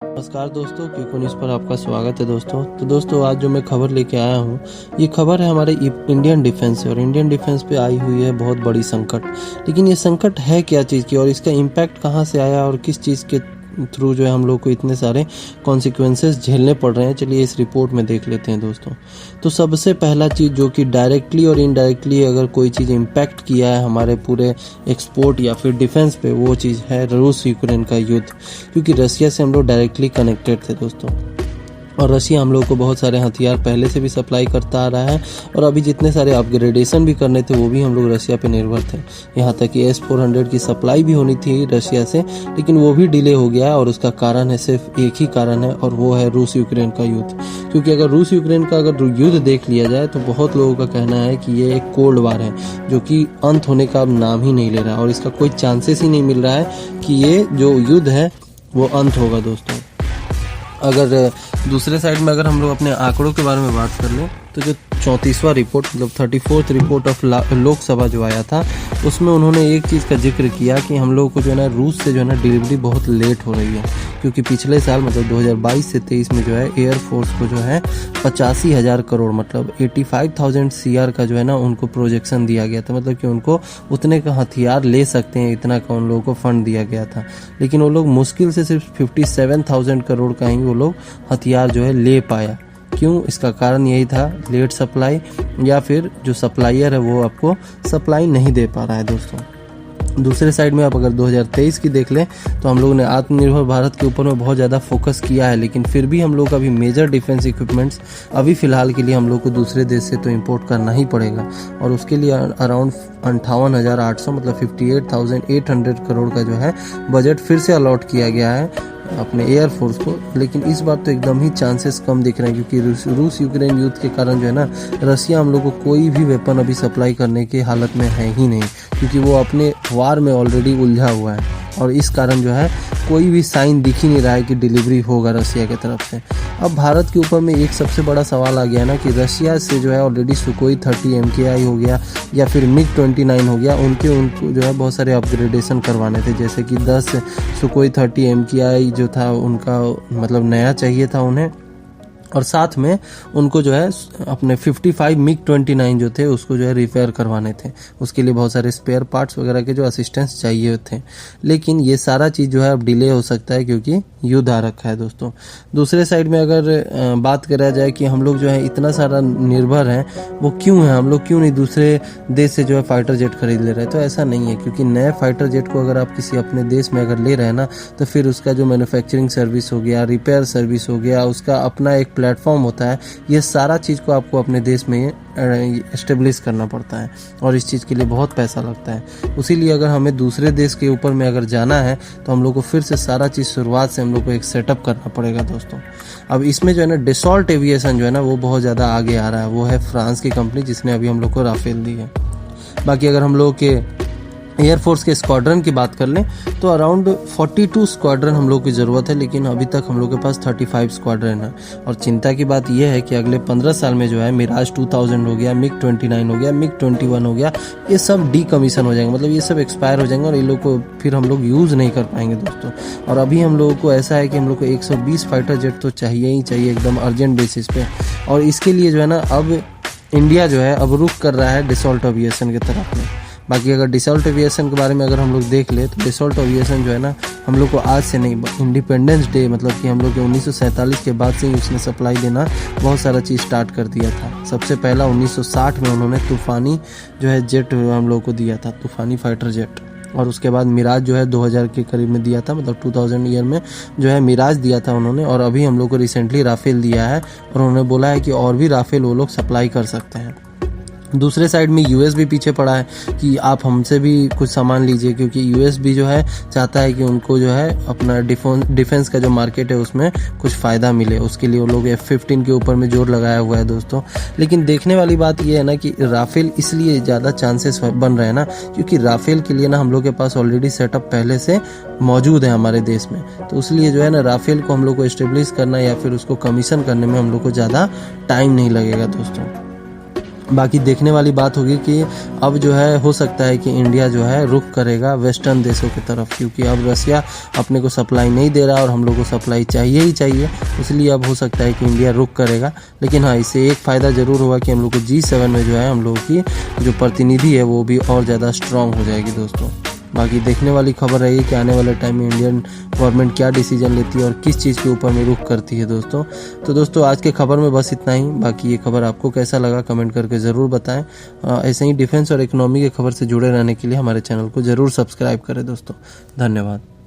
नमस्कार दोस्तों, क्यूको न्यूज़ पर आपका स्वागत है दोस्तों। तो दोस्तों, आज जो मैं खबर लेके आया हूँ, ये खबर है हमारे इंडियन डिफेंस से, और इंडियन डिफेंस पे आई हुई है बहुत बड़ी संकट। लेकिन ये संकट है क्या चीज़ की, और इसका इम्पैक्ट कहाँ से आया, और किस चीज़ के थ्रू जो है हम लोग को इतने सारे कॉन्सिक्वेंसेस झेलने पड़ रहे हैं, चलिए इस रिपोर्ट में देख लेते हैं दोस्तों। तो सबसे पहला चीज़ जो कि डायरेक्टली और इनडायरेक्टली अगर कोई चीज़ इम्पैक्ट किया है हमारे पूरे एक्सपोर्ट या फिर डिफेंस पे, वो चीज़ है रूस यूक्रेन का युद्ध। क्योंकि रसिया से हम लोग डायरेक्टली कनेक्टेड थे दोस्तों, और रशिया हम लोग को बहुत सारे हथियार पहले से भी सप्लाई करता आ रहा है, और अभी जितने सारे अपग्रेडेशन भी करने थे वो भी हम लोग रशिया पे निर्भर थे। यहाँ तक कि S-400 की सप्लाई भी होनी थी रशिया से, लेकिन वो भी डिले हो गया, और उसका कारण है सिर्फ एक ही कारण है, और वो है रूस यूक्रेन का युद्ध। क्योंकि अगर रूस यूक्रेन का अगर युद्ध देख लिया जाए तो बहुत लोगों का कहना है कि ये एक कोल्ड वार है, जो कि अंत होने का अब नाम ही नहीं ले रहा है, और इसका कोई चांसेस ही नहीं मिल रहा है कि ये जो युद्ध है वो अंत होगा दोस्तों। अगर दूसरे साइड में अगर हम लोग अपने आंकड़ों के बारे में बात कर लें, तो जो 34वां रिपोर्ट मतलब 34th रिपोर्ट ऑफ लोकसभा जो आया था, उसमें उन्होंने एक चीज़ का जिक्र किया कि हम लोगों को जो है ना रूस से जो है ना डिलीवरी बहुत लेट हो रही है। क्योंकि पिछले साल मतलब 2022 से 23 में जो है एयरफोर्स को जो है 85,000 करोड़ मतलब 85,000 CR का जो है ना उनको प्रोजेक्शन दिया गया था, मतलब कि उनको उतने का हथियार ले सकते हैं, इतना का उन लोगों को फंड दिया गया था। लेकिन वो लोग मुश्किल से सिर्फ 57,000 करोड़ का ही वो लोग हथियार जो है ले पाया। क्यों? इसका कारण यही था लेट सप्लाई, या फिर जो सप्लायर है वो आपको सप्लाई नहीं दे पा रहा है दोस्तों। दूसरे साइड में आप अगर 2023 की देख लें तो हम लोगों ने आत्मनिर्भर भारत के ऊपर में बहुत ज़्यादा फोकस किया है, लेकिन फिर भी हम लोग का अभी मेजर डिफेंस इक्विपमेंट्स अभी फ़िलहाल के लिए हम लोग को दूसरे देश से तो इंपोर्ट करना ही पड़ेगा, और उसके लिए अराउंड 58,800 मतलब 58,800 करोड़ का जो है बजट फिर से अलॉट किया गया है अपने एयरफोर्स को। लेकिन इस बार तो एकदम ही चांसेस कम दिख रहे हैं, क्योंकि रूस यूक्रेन युद्ध के कारण जो है ना रसिया हम लोग को कोई भी वेपन अभी सप्लाई करने की हालत में है ही नहीं, क्योंकि वो अपने वार में ऑलरेडी उलझा हुआ है, और इस कारण जो है कोई भी साइन दिख ही नहीं रहा है कि डिलीवरी होगा रसिया की तरफ से। अब भारत के ऊपर में एक सबसे बड़ा सवाल आ गया ना कि रसिया से जो है ऑलरेडी सुकोई 30 MKI हो गया या फिर MiG-29 हो गया, उनको जो है बहुत सारे अपग्रेडेशन करवाने थे, जैसे कि 10 सुकोई 30 MKI जो था उनका मतलब नया चाहिए था उन्हें, और साथ में उनको जो है अपने 55 MiG-29 जो थे उसको जो है रिपेयर करवाने थे। उसके लिए बहुत सारे स्पेयर पार्ट्स वगैरह के जो असिस्टेंस चाहिए थे, लेकिन ये सारा चीज़ जो है अब डिले हो सकता है क्योंकि युद्ध आ रखा है दोस्तों। दूसरे साइड में अगर बात करा जाए कि हम लोग जो है इतना सारा निर्भर हैं, वो क्यों है, हम लोग क्यों नहीं दूसरे देश से जो है फाइटर जेट खरीद ले रहे हैं? तो ऐसा नहीं है, क्योंकि नए फाइटर जेट को अगर आप किसी अपने देश में अगर ले रहे हैं ना, तो फिर उसका जो मैन्युफैक्चरिंग सर्विस हो गया, रिपेयर सर्विस हो गया, उसका अपना एक प्लेटफॉर्म होता है, ये सारा चीज़ को आपको अपने देश में एस्टेब्लिश करना पड़ता है, और इस चीज़ के लिए बहुत पैसा लगता है। उसीलिए अगर हमें दूसरे देश के ऊपर में अगर जाना है तो हम लोग को फिर से सारा चीज़ शुरुआत से हम लोग को एक सेटअप करना पड़ेगा दोस्तों। अब इसमें जो है ना डसॉल्ट एविएशन जो है ना वो बहुत ज़्यादा आगे आ रहा है, वो है फ्रांस की कंपनी जिसने अभी हम लोग को राफेल दी है। बाकी अगर हम लोग के एयरफोर्स के स्क्वाड्रन की बात कर लें तो अराउंड 42 स्क्वाड्रन हम लोग की ज़रूरत है, लेकिन अभी तक हम लोग के पास 35 स्क्वाड्रन है। और चिंता की बात यह है कि अगले 15 साल में जो है मिराज 2000 हो गया, MiG-29 हो गया, MiG-21 हो गया, ये सब डीकमीशन हो जाएंगे, मतलब ये सब एक्सपायर हो जाएंगे, और ये लोग को फिर हम लोग यूज़ नहीं कर पाएंगे दोस्तों। और अभी हम लोगों को ऐसा है कि हम लोग को 120 फाइटर जेट तो चाहिए ही चाहिए एकदम अर्जेंट बेसिस पे, और इसके लिए जो है ना अब इंडिया जो है अब रुख कर रहा है डसॉल्ट एविएशन की तरफ में। बाकी अगर डसॉल्ट एविएशन के बारे में अगर हम लोग देख ले तो डसॉल्ट एविएशन जो है ना हम लोग को आज से नहीं, इंडिपेंडेंस डे मतलब कि हम लोग के 1947 के बाद से ही उसने सप्लाई देना बहुत सारा चीज़ स्टार्ट कर दिया था। सबसे पहला 1960 में उन्होंने तूफ़ानी जो है जेट हम लोग को दिया था, तूफ़ानी फाइटर जेट, और उसके बाद मिराज जो है 2000 के करीब में दिया था, मतलब 2000 ईयर में जो है मिराज दिया था उन्होंने, और अभी हम लोग को रिसेंटली राफेल दिया है, और उन्होंने बोला है कि और भी राफेल वो लोग सप्लाई कर सकते हैं। दूसरे साइड में यूएस भी पीछे पड़ा है कि आप हमसे भी कुछ सामान लीजिए, क्योंकि यूएस भी जो है चाहता है कि उनको जो है अपना डिफेंस का जो मार्केट है उसमें कुछ फ़ायदा मिले, उसके लिए वो लोग F-15 के ऊपर में जोर लगाया हुआ है दोस्तों। लेकिन देखने वाली बात ये है ना कि राफेल इसलिए ज़्यादा चांसेस बन रहे हैं ना, क्योंकि राफेल के लिए ना हम लोग के पास ऑलरेडी सेटअप पहले से मौजूद है हमारे देश में, तो इसलिए जो है ना राफेल को हम लोग को इस्टेब्लिश करना या फिर उसको कमीशन करने में हम लोग को ज़्यादा टाइम नहीं लगेगा दोस्तों। बाकी देखने वाली बात होगी कि अब जो है हो सकता है कि इंडिया जो है रुख करेगा वेस्टर्न देशों की तरफ, क्योंकि अब रसिया अपने को सप्लाई नहीं दे रहा और हम लोग को सप्लाई चाहिए ही चाहिए, इसलिए अब हो सकता है कि इंडिया रुख करेगा। लेकिन हाँ, इससे एक फ़ायदा ज़रूर होगा कि हम लोग को G7 में जो है हम लोगों की जो प्रतिनिधि है वो भी और ज़्यादा स्ट्रांग हो जाएगी दोस्तों। बाकी देखने वाली खबर रहेगी कि आने वाले टाइम में इंडियन गवर्नमेंट क्या डिसीजन लेती है और किस चीज़ के ऊपर में रुख करती है दोस्तों। तो दोस्तों आज के खबर में बस इतना ही। बाकी ये खबर आपको कैसा लगा कमेंट करके ज़रूर बताएं। ऐसे ही डिफेंस और इकोनॉमी के खबर से जुड़े रहने के लिए हमारे चैनल को ज़रूर सब्सक्राइब करें दोस्तों। धन्यवाद।